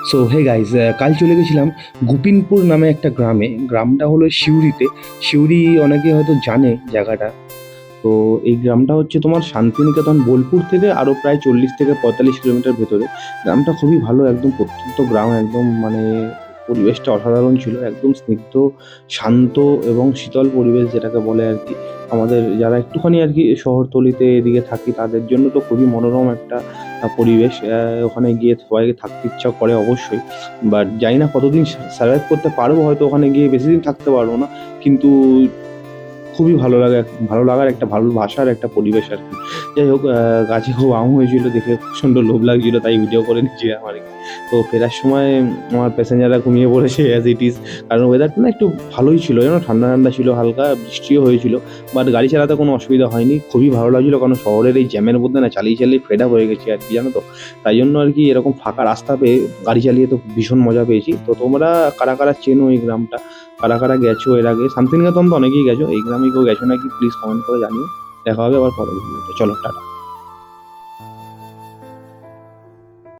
So hey guys, কাল চলে গেছিলাম গোপিনপুর নামে একটা গ্রামে। গ্রামটা হলো সিউড়িতে। সিউড়ি অনেকে হয়তো জানে জায়গাটা। তো এই গ্রামটা হচ্ছে তোমার শান্তিনিকেতন বোলপুর থেকে আরও প্রায় 40 থেকে 45 কিলোমিটার ভেতরে। গ্রামটা খুবই ভালো, একদম প্রত্যন্ত গ্রাম, একদম মানে পরিবেশটা অসাধারণ ছিল, একদম স্নিগ্ধ, শান্ত এবং শীতল পরিবেশ যেটাকে বলে আর কি। আমাদের যারা একটুখানি আর কি শহরতলিতে এদিকে থাকি তাদের জন্য তো খুবই মনোরম একটা পরিবেশ। ওখানে গিয়ে সবাইকে থাকতে ইচ্ছা করে অবশ্যই, বাট জানি না কতদিন সার্ভাইভ করতে পারবো। হয়তো ওখানে গিয়ে বেশি দিন থাকতে পারবো না, কিন্তু খুবই ভালো লাগে, ভালো লাগার একটা ভালো ভাষার একটা পরিবেশ আর কি। যাই হোক, গাছে খুব আম হয়েছিল দেখে প্রচণ্ড লোভ লাগছিল, তাই ভিডিও করে নিচ্ছিলাম আর কি। তো ফেরার সময় আমার প্যাসেঞ্জাররা ঘুমিয়ে পড়েছে অ্যাজ ইট ইজ, কারণ ওয়েদারটা না একটু ভালোই ছিল, যেন ঠান্ডা ঠান্ডা ছিল, হালকা বৃষ্টিও হয়েছিল। বাট গাড়ি চালাতে কোনো অসুবিধা হয়নি, খুবই ভালো লাগছিলো, কারণ শহরের এই জ্যামের মধ্যে না চালিয়ে চালিয়ে ফেড আপ হয়ে গেছি আর কি, জানো তো। তাই জন্য আর কি এরকম ফাঁকা রাস্তা পেয়ে গাড়ি চালিয়ে তো ভীষণ মজা পেয়েছি। তো তোমরা কারা কারা চেনো এই গ্রামটা, কারা কারা গেছো এর আগে? শান্তিনিকেতন তো অনেকেই গেছো, এই গ্রামে কেউ গেছো নাকি প্লিজ কমেন্ট করে জানিও। দেখা হবে আবার পরের ভিডিওতে, চলো টাটা।